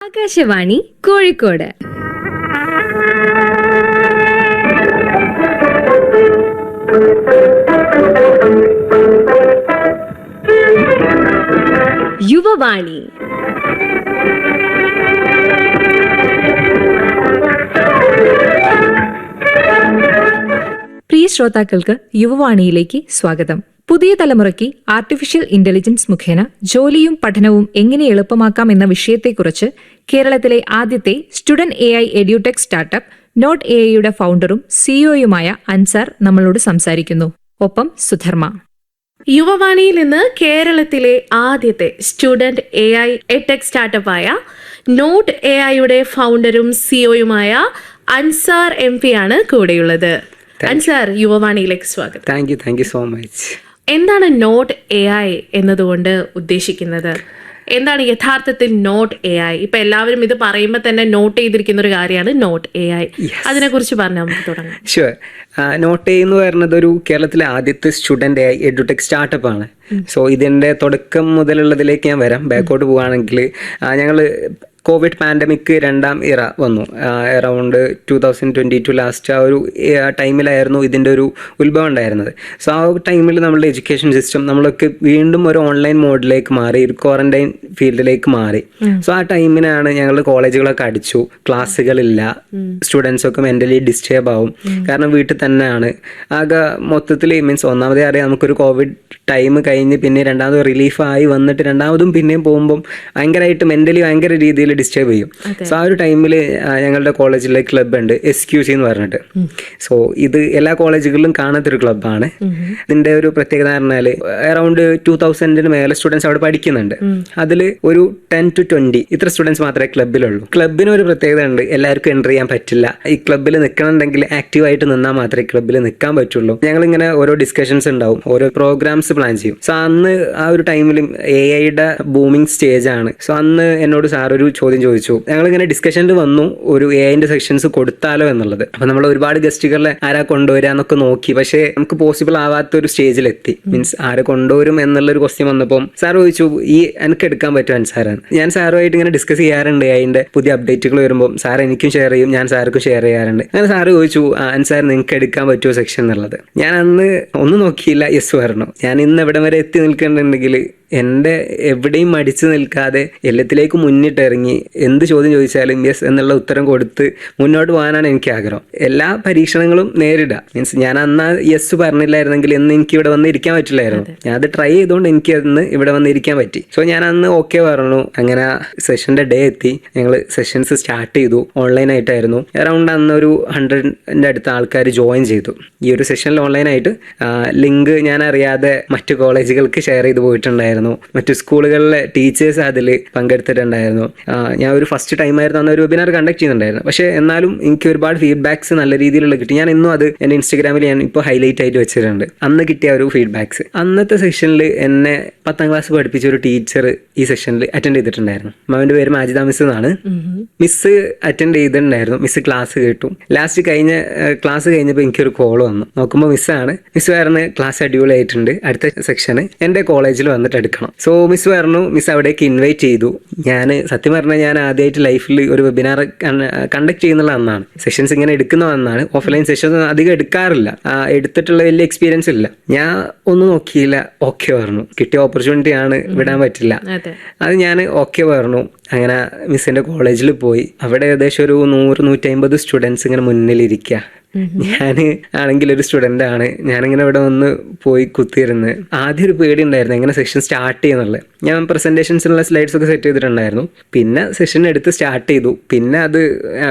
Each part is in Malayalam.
ആകാശവാണി കോഴിക്കോട്. യുവവാണി. പ്രിയ ശ്രോതാക്കൾക്ക് യുവവാണിയിലേക്ക് സ്വാഗതം. പുതിയ തലമുറയ്ക്ക് ആർട്ടിഫിഷ്യൽ ഇന്റലിജൻസ് മുഖേന ജോലിയും പഠനവും എങ്ങനെ എളുപ്പമാക്കാം എന്ന വിഷയത്തെക്കുറിച്ച് കേരളത്തിലെ ആദ്യത്തെ student AI edtech startup not AIയുടെ ഫൗണ്ടറും സിഇഒയുമായ അൻസാർ നമ്മളോട് സംസാരിക്കുന്നു. ഒപ്പം സുധർമ്മ. യുവവാണിയിൽ നിന്ന് കേരളത്തിലെ ആദ്യത്തെ സ്റ്റുഡന്റ് AI എഡ്ടെക് സ്റ്റാർട്ടപ്പായ നോട്ട് AIയുടെ ഫൗണ്ടറും സിഇഒയുമായ അൻസാർ MP ആണ് കൂടെയുള്ളത്. അൻസാർ, യുവവാണിയിലേക്ക് സ്വാഗതം. Thank you so much. എന്താണ് നോട്ട് AI എന്നതുകൊണ്ട് ഉദ്ദേശിക്കുന്നത്? എന്താണ് യഥാർത്ഥത്തിൽ നോട്ട് AI? ഇപ്പൊ എല്ലാവരും ഇത് പറയുമ്പോൾ തന്നെ നോട്ട് ചെയ്തിരിക്കുന്ന ഒരു കാര്യമാണ് നോട്ട് AI. അതിനെ കുറിച്ച് പറഞ്ഞാൽ നമുക്ക് തുടങ്ങാം. ഷുവർ. നോട്ട് AI എന്ന് പറയുന്നത് ഒരു കേരളത്തിലെ ആദ്യത്തെ സ്റ്റുഡന്റ് AI എഡ്യൂടെക് സ്റ്റാർട്ടപ്പ് ആണ്. സോ ഇതിന്റെ തുടക്കം മുതലുള്ളതിലേക്ക് ഞാൻ വരാം. ബാക്കോട്ട് പോവുകയാണെങ്കിൽ ഞങ്ങൾ കോവിഡ് പാൻഡമിക് രണ്ടാം ഇറ വന്നു. അറൗണ്ട് 2022 ലാസ്റ്റ് ആ ഒരു ടൈമിലായിരുന്നു ഇതിൻ്റെ ഒരു ഉത്ഭവം ഉണ്ടായിരുന്നത്. സോ ആ ടൈമിൽ നമ്മളുടെ എഡ്യൂക്കേഷൻ സിസ്റ്റം നമ്മളൊക്കെ വീണ്ടും ഒരു ഓൺലൈൻ മോഡിലേക്ക് മാറി, ഒരു ക്വാറന്റൈൻ ഫീൽഡിലേക്ക് മാറി. സോ ആ ടൈമിനാണ് ഞങ്ങൾ കോളേജുകളൊക്കെ അടിച്ചു, ക്ലാസ്സുകളില്ല, സ്റ്റുഡൻസ് ഒക്കെ മെൻ്റലി ഡിസ്റ്റർബ് ആവും. കാരണം വീട്ടിൽ തന്നെയാണ്. ആകെ മൊത്തത്തിൽ മീൻസ് ഒന്നാമതേ അറിയാം നമുക്കൊരു കോവിഡ് ടൈം കഴിഞ്ഞ് പിന്നെ രണ്ടാമത് റിലീഫായി വന്നിട്ട് രണ്ടാമതും പിന്നെയും പോകുമ്പം ഭയങ്കരമായിട്ട് മെൻ്റലി ഭയങ്കര രീതിയിൽ ഡിസ്റ്റർബ് ചെയ്യും. സോ ആ ഒരു ടൈമിൽ ഞങ്ങളുടെ കോളേജിലെ ക്ലബ് ഉണ്ട്, SQC എന്ന് പറഞ്ഞിട്ട്. സോ ഇത് എല്ലാ കോളേജുകളിലും കാണാത്തൊരു ക്ലബ്ബാണ്. ഇതിന്റെ ഒരു പ്രത്യേകത പറഞ്ഞാൽ അറൗണ്ട് 2000 മേലെ സ്റ്റുഡൻസ് അവിടെ പഠിക്കുന്നുണ്ട്. അതിൽ ഒരു 10 to 20 ഇത്ര സ്റ്റുഡൻസ് മാത്രമേ ക്ലബിലുള്ളൂ. ക്ലബിന് ഒരു പ്രത്യേകത ഉണ്ട്, എല്ലാവർക്കും എൻ്റർ ചെയ്യാൻ പറ്റില്ല. ഈ ക്ലബിൽ നിൽക്കണമെന്നുണ്ടെങ്കിൽ ആക്റ്റീവായിട്ട് നിന്നാൽ മാത്രമേ ക്ലബിൽ നിൽക്കാൻ പറ്റുള്ളൂ. ഞങ്ങളിങ്ങനെ ഓരോ ഡിസ്കഷൻസ് ഉണ്ടാവും, ഓരോ പ്രോഗ്രാംസ് പ്ലാൻ ചെയ്യും. സോ അന്ന് ആ ഒരു ടൈമിലും AI ബൂമിങ് സ്റ്റേജ് ആണ്. സോ അന്ന് എന്നോട് സാർ ഒരു ചോദ്യം ചോദിച്ചു. ഞങ്ങളിങ്ങനെ ഡിസ്കഷനിൽ വന്നു ഒരു AI സെക്ഷൻസ് കൊടുത്താലോ എന്നുള്ളത്. അപ്പൊ നമ്മൾ ഒരുപാട് ഗസ്റ്റുകളെ ആരാ കൊണ്ടുവരാന്നൊക്കെ നോക്കി, പക്ഷേ നമുക്ക് പോസിബിൾ ആവാത്ത ഒരു സ്റ്റേജിലെത്തി. മീൻസ് ആരെ കൊണ്ടുവരും എന്നുള്ളൊരു ക്വസ്റ്റ്യൻ വന്നപ്പം സാർ ചോദിച്ചു, എനിക്ക് എടുക്കാൻ പറ്റുമോ അൻസാറാണ്. ഞാൻ സാറുമായിട്ട് ഇങ്ങനെ ഡിസ്കസ് ചെയ്യാറുണ്ട്. അതിന്റെ പുതിയ അപ്ഡേറ്റുകൾ വരുമ്പോൾ സാർ എനിക്കും ഷെയർ ചെയ്യും, ഞാൻ സാർക്കും ഷെയർ ചെയ്യാറുണ്ട്. അങ്ങനെ സാറ് ചോദിച്ചു, അൻസാർ നിങ്ങൾക്ക് എടുക്കാൻ പറ്റുമോ സെക്ഷൻ എന്നുള്ളത്. ഞാൻ അന്ന് ഒന്നും നോക്കിയില്ല, യെസ് പറഞ്ഞു. ഞാൻ ഇന്ന് എവിടെ വരെ എത്തി നിൽക്കുന്നുണ്ടെങ്കിൽ എൻ്റെ എവിടെയും മടിച്ചു നിൽക്കാതെ എല്ലാത്തിലേക്ക് മുന്നിട്ടിറങ്ങി എന്ത് ചോദ്യം ചോദിച്ചാലും യെസ് എന്നുള്ള ഉത്തരം കൊടുത്ത് മുന്നോട്ട് പോകാനാണ് എനിക്ക് ആഗ്രഹം. എല്ലാ പരീക്ഷണങ്ങളും നേരിടുക. മീൻസ് ഞാൻ അന്ന് യെസ് പറഞ്ഞില്ലായിരുന്നെങ്കിൽ എന്ന് എനിക്ക് ഇവിടെ വന്ന് ഇരിക്കാൻ പറ്റില്ലായിരുന്നു. ഞാൻ അത് ട്രൈ ചെയ്തുകൊണ്ട് എനിക്ക് അന്ന് ഇവിടെ വന്ന് ഇരിക്കാൻ പറ്റി. സോ ഞാൻ അന്ന് ഓക്കെ പറഞ്ഞു. അങ്ങനെ സെഷൻ്റെ ഡേ എത്തി. ഞങ്ങൾ സെഷൻസ് സ്റ്റാർട്ട് ചെയ്തു. ഓൺലൈനായിട്ടായിരുന്നു. അറൗണ്ട് അന്ന് ഒരു 100ൻ്റെ അടുത്ത ആൾക്കാർ ജോയിൻ ചെയ്തു ഈ ഒരു സെഷനിൽ ഓൺലൈനായിട്ട്. ലിങ്ക് ഞാൻ അറിയാതെ മറ്റു കോളേജുകൾക്ക് ഷെയർ ചെയ്ത് പോയിട്ടുണ്ടായിരുന്നു. മറ്റു സ്കൂളുകളിലെ ടീച്ചേഴ്സ് അതിൽ പങ്കെടുത്തിട്ടുണ്ടായിരുന്നു. ഞാൻ ഒരു ഫസ്റ്റ് ടൈമായിരുന്നു അന്ന് ഒരു വെബിനാർ കണ്ടക്ട് ചെയ്യുന്നുണ്ടായിരുന്നു. പക്ഷേ എന്നാലും എനിക്ക് ഒരുപാട് ഫീഡ്ബാക്സ് നല്ല രീതിയിലുള്ള കിട്ടി. ഞാൻ ഇന്നും അത് എൻ്റെ ഇൻസ്റ്റഗ്രാമിൽ ഞാൻ ഇപ്പോൾ ഹൈലൈറ്റ് ആയിട്ട് വെച്ചിട്ടുണ്ട്. അന്ന് കിട്ടിയ ഒരു ഫീഡ്ബാക്സ്. അന്നത്തെ സെഷനിൽ എന്നെ 10ാം ക്ലാസ് പഠിപ്പിച്ച ഒരു ടീച്ചർ ഈ സെഷനിൽ അറ്റൻഡ് ചെയ്തിട്ടുണ്ടായിരുന്നു. അവൻ്റെ പേര് മാജിദ മിസ് എന്നാണ്. മിസ് അറ്റൻഡ് ചെയ്തിട്ടുണ്ടായിരുന്നു. മിസ് ക്ലാസ് കേട്ടു. ലാസ്റ്റ് ക്ലാസ് കഴിഞ്ഞപ്പോൾ എനിക്കൊരു കോൾ വന്നു. നോക്കുമ്പോൾ മിസ്സാണ്. മിസ് പറഞ്ഞ് ക്ലാസ് അടിപൊളിയായിട്ടുണ്ട്, അടുത്ത സെക്ഷന് എൻ്റെ കോളേജിൽ വന്നിട്ട് എടുക്കണം. സോ മിസ് പറഞ്ഞു. മിസ് അവിടേക്ക് ഇൻവൈറ്റ് ചെയ്തു. ഞാൻ സത്യം പറഞ്ഞാൽ ഞാൻ ആദ്യമായിട്ട് ലൈഫിൽ ഒരു വെബിനാർ കണ്ടക്ട് ചെയ്യുന്നുള്ള അന്നാണ്. സെഷൻസ് ഇങ്ങനെ എടുക്കുന്ന അന്നാണ്. ഓഫ്ലൈൻ സെഷൻസ് അധികം എടുക്കാറില്ല. എടുത്തിട്ടുള്ള വലിയ എക്സ്പീരിയൻസ് ഇല്ല. ഞാൻ ഒന്നും നോക്കിയില്ല, ഓക്കെ പറഞ്ഞു. കിട്ടിയ ഓപ്പർച്യൂണിറ്റി ആണ്, വിടാൻ പറ്റില്ല. അത് ഞാൻ ഓക്കെ പറഞ്ഞു. അങ്ങനെ മിസ്സിന്റെ കോളേജിൽ പോയി. അവിടെ ഏകദേശം ഒരു 100-150 സ്റ്റുഡൻസ് ഇങ്ങനെ മുന്നിലിരിക്കുക. ഞാൻ ആണെങ്കിൽ ഒരു സ്റ്റുഡൻ്റ് ആണ്. ഞാനിങ്ങനെ ഇവിടെ വന്ന് പോയി കുത്തിയിരുന്ന് ആദ്യം ഒരു പേടി ഉണ്ടായിരുന്നു, എങ്ങനെ സെഷൻ സ്റ്റാർട്ട് ചെയ്യുന്നുള്ളത്. ഞാൻ പ്രസൻറ്റേഷൻസിനുള്ള സ്ലൈഡ്സ് ഒക്കെ സെറ്റ് ചെയ്തിട്ടുണ്ടായിരുന്നു. പിന്നെ സെഷൻ എടുത്ത് സ്റ്റാർട്ട് ചെയ്തു. പിന്നെ അത്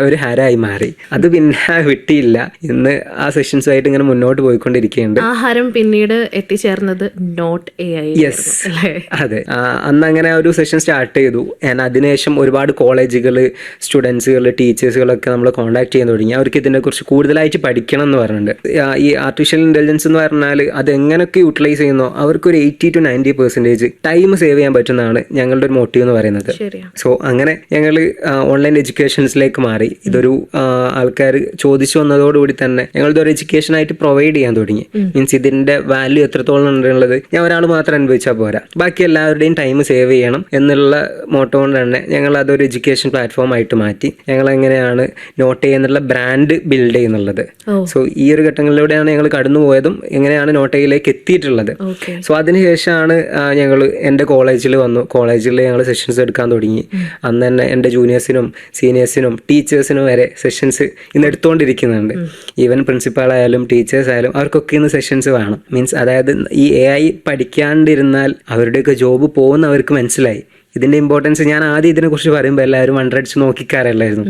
ഒരു ഹരായി മാറി. അത് പിന്നെ വിട്ടിയില്ല. ഇന്ന് ആ സെഷൻസുമായിട്ട് ഇങ്ങനെ മുന്നോട്ട് പോയിക്കൊണ്ടിരിക്കുകയുണ്ട്. ആഹാരം പിന്നീട് എത്തിച്ചേർന്നത് നോട്ട് AI. യെസ്, അതെ. അന്ന് അങ്ങനെ ഒരു സെഷൻ സ്റ്റാർട്ട് ചെയ്തു. ഞാൻ അതിനുശേഷം ഒരുപാട് കോളേജുകൾ, സ്റ്റുഡൻസുകൾ, ടീച്ചേഴ്സുകളൊക്കെ നമ്മൾ കോൺടാക്ട് ചെയ്യാൻ തുടങ്ങി. അവർക്ക് ഇതിനെക്കുറിച്ച് കൂടുതലായിട്ട് നന്നായിട്ട് പഠിക്കണം എന്ന് പറഞ്ഞിട്ടുണ്ട്. ഈ ആർട്ടിഫിഷ്യൽ ഇന്റലിജൻസ് എന്ന് പറഞ്ഞാൽ അത് എങ്ങനെയൊക്കെ യൂട്ടിലൈസ് ചെയ്യുന്നോ അവർക്കൊരു 80-90% ടൈം സേവ് ചെയ്യാൻ പറ്റുന്നതാണ് ഞങ്ങളുടെ ഒരു മോട്ടീവ് എന്ന് പറയുന്നത്. സോ അങ്ങനെ ഞങ്ങൾ ഓൺലൈൻ എഡ്യൂക്കേഷൻസിലേക്ക് മാറി. ഇതൊരു ആൾക്കാർ ചോദിച്ചു വന്നതോടുകൂടി തന്നെ ഞങ്ങളുടെ ഒരു എഡ്യൂക്കേഷൻ ആയിട്ട് പ്രൊവൈഡ് ചെയ്യാൻ തുടങ്ങി. മീൻസ് ഇതിന്റെ വാല്യൂ എത്രത്തോളം ഉണ്ടെന്നുള്ളത് ഞാൻ ഒരാൾ മാത്രം അനുഭവിച്ചാൽ പോരാ, ബാക്കി എല്ലാവരുടെയും ടൈം സേവ് ചെയ്യണം എന്നുള്ള മോട്ടോ കൊണ്ട് തന്നെ ഞങ്ങൾ അതൊരു എഡ്യൂക്കേഷൻ പ്ലാറ്റ്ഫോം ആയിട്ട് മാറ്റി. ഞങ്ങൾ എങ്ങനെയാണ് നോട്ട് എന്നുള്ള ബ്രാൻഡ് ബിൽഡ് ചെയ്യുന്നുള്ളത്. സോ ഈ ഒരു ഘട്ടങ്ങളിലൂടെയാണ് ഞങ്ങൾ കടന്നുപോയതും എങ്ങനെയാണ് നോട്ടയിലേക്ക് എത്തിയിട്ടുള്ളത്. സോ അതിനുശേഷമാണ് ഞങ്ങൾ എൻ്റെ കോളേജിൽ വന്നു. കോളേജിൽ ഞങ്ങൾ സെഷൻസ് എടുക്കാൻ തുടങ്ങി. അന്ന് തന്നെ എൻ്റെ ജൂനിയേഴ്സിനും സീനിയേഴ്സിനും ടീച്ചേഴ്സിനും വരെ സെഷൻസ് ഇന്ന് എടുത്തുകൊണ്ടിരിക്കുന്നുണ്ട്. ഈവൻ പ്രിൻസിപ്പാൾ ആയാലും ടീച്ചേഴ്സ് ആയാലും അവർക്കൊക്കെ ഇന്ന് സെഷൻസ് വേണം. മീൻസ് അതായത് ഈ AI പഠിക്കാണ്ടിരുന്നാൽ അവരുടെയൊക്കെ ജോബ് പോകുന്ന അവർക്ക് മനസ്സിലായി. ഇതിന്റെ ഇമ്പോർട്ടൻസ് ഞാൻ ആദ്യം ഇതിനെക്കുറിച്ച് പറയുമ്പോൾ എല്ലാവരും വണ്ടടിച്ച് നോക്കിക്കാറല്ലായിരുന്നു.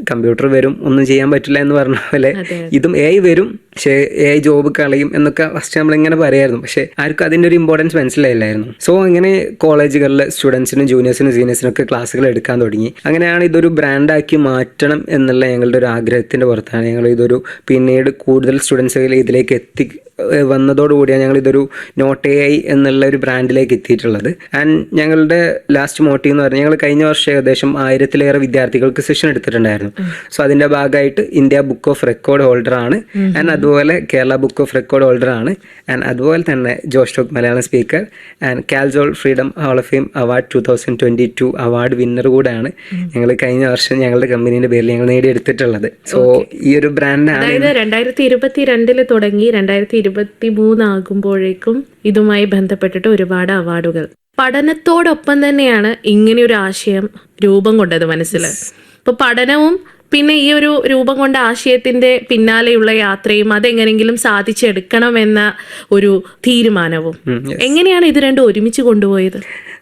കമ്പ്യൂട്ടർ വരും, ഒന്നും ചെയ്യാൻ പറ്റില്ല എന്ന് പറഞ്ഞ പോലെ ഇതും AI വരും, പക്ഷേ AI ജോബ് കളയും എന്നൊക്കെ ഫസ്റ്റ് നമ്മളിങ്ങനെ പറയായിരുന്നു. പക്ഷേ ആർക്കും അതിൻ്റെ ഒരു ഇമ്പോർട്ടൻസ് മനസ്സിലായില്ലായിരുന്നു. സോ അങ്ങനെ കോളേജുകളിലെ സ്റ്റുഡൻസിനും ജൂനിയേഴ്സിനും സീനിയേഴ്സിനും ഒക്കെ ക്ലാസ്സുകൾ എടുക്കാൻ തുടങ്ങി. അങ്ങനെയാണ് ഇതൊരു ബ്രാൻഡാക്കി മാറ്റണം എന്നുള്ള ഞങ്ങളുടെ ഒരു ആഗ്രഹത്തിൻ്റെ പുറത്താണ് ഞങ്ങൾ ഇതൊരു പിന്നീട് കൂടുതൽ സ്റ്റുഡൻസ് ഇതിലേക്ക് വന്നതോടുകൂടിയാണ് ഞങ്ങൾ ഇതൊരു നോട്ട് AI എന്നുള്ള ഒരു ബ്രാൻഡിലേക്ക് എത്തിയിട്ടുള്ളത്. ആൻഡ് ഞങ്ങളുടെ ലാസ്റ്റ് മോട്ടീവ് എന്ന് പറഞ്ഞാൽ ഞങ്ങൾ കഴിഞ്ഞ വർഷം ഏകദേശം 1000-ലേറെ വിദ്യാർത്ഥികൾക്ക് സെഷൻ എടുത്തിട്ടുണ്ടായിരുന്നു. സോ അതിന്റെ ഭാഗമായിട്ട് India book of record holder ആണ്, ആൻഡ് അതുപോലെ Kerala book of record holder ആണ്, ആൻഡ് അതുപോലെ തന്നെ Josh talk Malayalam speaker and കാൽസോൾ freedom hall of fame award 2022 award winner കൂടെയാണ് ഞങ്ങൾ കഴിഞ്ഞ വർഷം ഞങ്ങളുടെ കമ്പനീന്റെ പേരിൽ ഞങ്ങൾ നേടിയെടുത്തിട്ടുള്ളത്. സോ ഈ ഒരു ബ്രാൻഡാണ് 2022 തുടങ്ങി 2023 ആകുമ്പോഴേക്കും ഇതുമായി ബന്ധപ്പെട്ടിട്ട് ഒരുപാട് അവാർഡുകൾ. പഠനത്തോടൊപ്പം തന്നെയാണ് ഇങ്ങനെയൊരു ആശയം രൂപം കൊണ്ടത് മനസ്സിൽ. ഇപ്പൊ പഠനവും പിന്നെ ഈ ഒരു രൂപം കൊണ്ട ആശയത്തിന്റെ പിന്നാലെയുള്ള യാത്രയും അതെങ്ങനെങ്കിലും സാധിച്ചെടുക്കണമെന്ന ഒരു തീരുമാനവും എങ്ങനെയാണ് ഇത് രണ്ടും ഒരുമിച്ച് കൊണ്ടുപോയത്?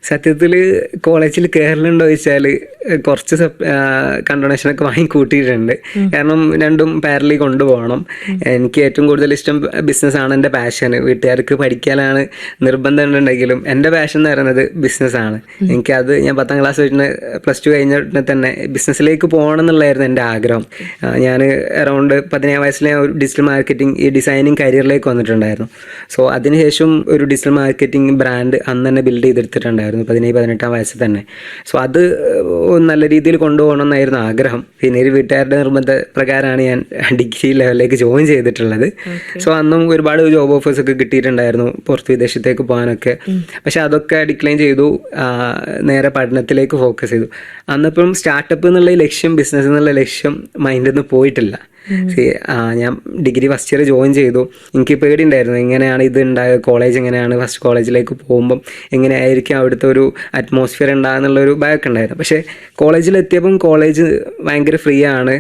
സത്യത്തിൽ കോളേജിൽ കയറലുണ്ടോ ചോദിച്ചാൽ കുറച്ച് കണ്ടോണേഷനൊക്കെ വാങ്ങിക്കൂട്ടിയിട്ടുണ്ട്. കാരണം രണ്ടും പാരലി കൊണ്ടുപോകണം. എനിക്ക് ഏറ്റവും കൂടുതൽ ഇഷ്ടം ബിസിനസ്സാണ്, എൻ്റെ പാഷന്. വീട്ടുകാർക്ക് പഠിക്കാനാണ് നിർബന്ധം ഉണ്ടെങ്കിലും എൻ്റെ പാഷൻ എന്ന് പറയുന്നത് ബിസിനസ്സാണ്. എനിക്കത് ഞാൻ 10ാം ക്ലാസ് കഴിഞ്ഞ് +2 കഴിഞ്ഞ തന്നെ ബിസിനസ്സിലേക്ക് പോകണം എന്നുള്ളതായിരുന്നു എൻ്റെ ആഗ്രഹം. ഞാൻ അറൗണ്ട് 17 വയസ്സിൽ ഞാൻ ഒരു ഡിജിറ്റൽ മാർക്കറ്റിംഗ് ഈ ഡിസൈനിങ് കരിയറിലേക്ക് വന്നിട്ടുണ്ടായിരുന്നു. സോ അതിനുശേഷം ഒരു ഡിജിറ്റൽ മാർക്കറ്റിംഗ് ബ്രാൻഡ് അന്ന് തന്നെ ബിൽഡ് ചെയ്തെടുത്തിട്ടുണ്ടായിരുന്നു 17-18 വയസ്സിൽ തന്നെ. സോ അത് നല്ല രീതിയിൽ കൊണ്ടുപോകണം എന്നായിരുന്നു ആഗ്രഹം. പിന്നെ ഒരു വീട്ടുകാരുടെ നിർബന്ധ പ്രകാരമാണ് ഞാൻ ഡിഗ്രി ലെവലിലേക്ക് ജോയിൻ ചെയ്തിട്ടുള്ളത്. സോ അന്നും ഒരുപാട് ജോബ് ഓഫേഴ്സ് ഒക്കെ കിട്ടിയിട്ടുണ്ടായിരുന്നു പുറത്ത് വിദേശത്തേക്ക് പോകാനൊക്കെ. പക്ഷെ അതൊക്കെ ഡിക്ലൈൻ ചെയ്തു, നേരെ പഠനത്തിലേക്ക് ഫോക്കസ് ചെയ്തു. അന്നിപ്പം സ്റ്റാർട്ടപ്പ് എന്നുള്ള ലക്ഷ്യം, ബിസിനസ് എന്നുള്ള ലക്ഷ്യം മൈൻഡിൽ നിന്ന് പോയിട്ടില്ല. ഞാൻ ഡിഗ്രി ഫസ്റ്റ് ഇയർ ജോയിൻ ചെയ്തു. എനിക്ക് പേടിയുണ്ടായിരുന്നു എങ്ങനെയാണ് ഇത് ഉണ്ടാകുക, കോളേജ് എങ്ങനെയാണ്, ഫസ്റ്റ് കോളേജിലേക്ക് പോകുമ്പം എങ്ങനെയായിരിക്കും അവിടുത്തെ ഒരു അറ്റ്മോസ്ഫിയർ ഉണ്ടാകുന്നുള്ളൊരു ഭയമൊക്കെ ഉണ്ടായിരുന്നു. പക്ഷേ കോളേജിലെത്തിയപ്പം കോളേജ് ഭയങ്കര ഫ്രീ ആണ്,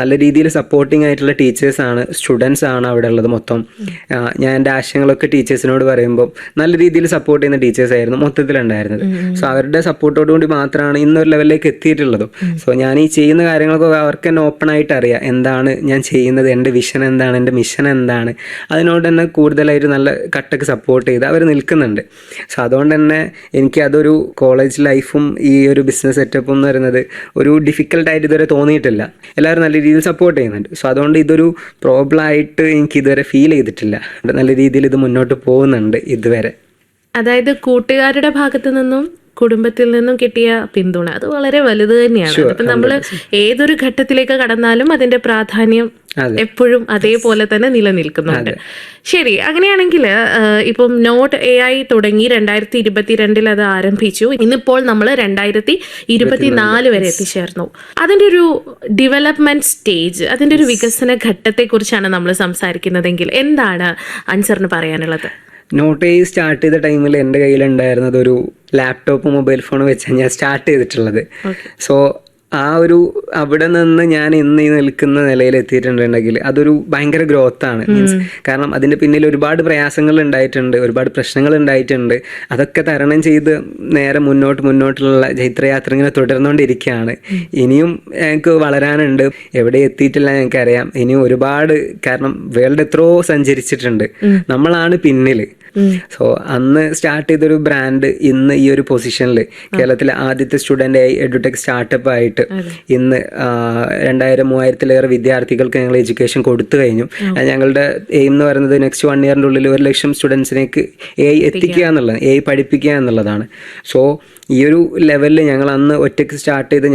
നല്ല രീതിയിൽ സപ്പോർട്ടിങ് ആയിട്ടുള്ള ടീച്ചേഴ്സാണ്, സ്റ്റുഡൻസ് ആണ് അവിടെ ഉള്ളത് മൊത്തം. ഞാൻ എൻ്റെ ആശയങ്ങളൊക്കെ ടീച്ചേഴ്സിനോട് പറയുമ്പോൾ നല്ല രീതിയിൽ സപ്പോർട്ട് ചെയ്യുന്ന ടീച്ചേഴ്സ് ആയിരുന്നു മൊത്തത്തിലുണ്ടായിരുന്നത്. സോ അവരുടെ സപ്പോർട്ടോടുകൂടി മാത്രമാണ് ഇന്നൊരു ലെവലിലേക്ക് എത്തിയിട്ടുള്ളതും. സോ ഞാൻ ഈ ചെയ്യുന്ന കാര്യങ്ങളൊക്കെ അവർക്ക് തന്നെ ഓപ്പൺ ആയിട്ട് അറിയാം എന്താണ് ഞാൻ ചെയ്യുന്നത്, എൻ്റെ വിഷൻ എന്താണ്, എൻ്റെ മിഷൻ എന്താണ്. അതിനോട് തന്നെ കൂടുതലായിട്ട് നല്ല കട്ടക്ക് സപ്പോർട്ട് ചെയ്ത് അവർ നിൽക്കുന്നുണ്ട്. സോ അതുകൊണ്ട് തന്നെ എനിക്ക് അതൊരു കോളേജ് ലൈഫും ഈ ഒരു ബിസിനസ് സെറ്റപ്പും എന്ന് പറയുന്നത് ഒരു ഡിഫിക്കൽട്ടായിട്ട് ഇതുവരെ തോന്നിയിട്ടില്ല. എല്ലാവരും നല്ല രീതിയിൽ സപ്പോർട്ട് ചെയ്യുന്നുണ്ട്. സോ അതുകൊണ്ട് ഇതൊരു പ്രോബ്ലം ആയിട്ട് എനിക്ക് ഇതുവരെ ഫീൽ ചെയ്തിട്ടില്ല. നല്ല രീതിയിൽ ഇത് മുന്നോട്ട് പോകുന്നുണ്ട് ഇതുവരെ. അതായത് കൂട്ടുകാരുടെ ഭാഗത്തു നിന്നും കുടുംബത്തിൽ നിന്നും കിട്ടിയ പിന്തുണ അത് വളരെ വലുത് തന്നെയാണ്. ഇപ്പം നമ്മൾ ഏതൊരു ഘട്ടത്തിലേക്ക് കടന്നാലും അതിന്റെ പ്രാധാന്യം എപ്പോഴും അതേപോലെ തന്നെ നിലനിൽക്കുന്നുണ്ട്. ശരി, അങ്ങനെയാണെങ്കിൽ ഇപ്പം നോട്ട് AI തുടങ്ങി 2022 അത് ആരംഭിച്ചു. ഇന്നിപ്പോൾ നമ്മൾ 2024 വരെ എത്തിച്ചേർന്നു. അതിൻ്റെ ഒരു ഡെവലപ്മെന്റ് സ്റ്റേജ്, അതിൻ്റെ ഒരു വികസന ഘട്ടത്തെക്കുറിച്ചാണ് നമ്മൾ സംസാരിക്കുന്നതെങ്കിൽ എന്താണ് അൻസറിന് പറയാനുള്ളത്? നോട്ട് AI സ്റ്റാർട്ട് ചെയ്ത ടൈമിൽ എൻ്റെ കയ്യിലുണ്ടായിരുന്നത് ഒരു ലാപ്ടോപ്പ് മൊബൈൽ ഫോൺ വെച്ചാണ് ഞാൻ സ്റ്റാർട്ട് ചെയ്തിട്ടുള്ളത്. സോ ആ ഒരു അവിടെ നിന്ന് ഞാൻ ഇന്ന് നിൽക്കുന്ന നിലയിൽ എത്തിയിട്ടുണ്ടെങ്കിൽ അതൊരു ഭയങ്കര ഗ്രോത്താണ്. മീൻസ് കാരണം അതിൻ്റെ പിന്നിൽ ഒരുപാട് പ്രയാസങ്ങൾ ഉണ്ടായിട്ടുണ്ട്, ഒരുപാട് പ്രശ്നങ്ങൾ ഉണ്ടായിട്ടുണ്ട്. അതൊക്കെ തരണം ചെയ്ത് നേരെ മുന്നോട്ടുള്ള ജൈത്രയാത്ര ഇങ്ങനെ തുടർന്നുകൊണ്ടിരിക്കുകയാണ്. ഇനിയും ഞങ്ങൾക്ക് വളരാനുണ്ട്, എവിടെ എത്തിയിട്ടില്ല ഞങ്ങൾക്കറിയാം. ഇനിയും ഒരുപാട്, കാരണം വേൾഡ് എത്രയോ സഞ്ചരിച്ചിട്ടുണ്ട്, നമ്മളാണ് പിന്നിൽ. സോ അന്ന് സ്റ്റാർട്ട് ചെയ്തൊരു ബ്രാൻഡ് ഇന്ന് ഈ ഒരു പൊസിഷനിൽ കേരളത്തിലെ ആദ്യത്തെ സ്റ്റുഡൻ്റ് എഡ്യൂടെക് സ്റ്റാർട്ടപ്പ് ആയിട്ട് ഇന്ന് 2000-3000-ലേറെ വിദ്യാർത്ഥികൾക്ക് ഞങ്ങൾ എഡ്യൂക്കേഷൻ കൊടുത്തു കഴിഞ്ഞു. ഞങ്ങളുടെ എയിം എന്ന് പറയുന്നത് നെക്സ്റ്റ് 1 ഇയറിൻ്റെ ഉള്ളിൽ 100,000 സ്റ്റുഡൻസിനേക്ക് AI എത്തിക്കുക എന്നുള്ളത്, AI പഠിപ്പിക്കുക എന്നുള്ളതാണ്. സോ ഈ ഒരു ലെവലിൽ ഞങ്ങൾ അന്ന് ഒറ്റയ്ക്ക് സ്റ്റാർട്ട് ചെയ്ത്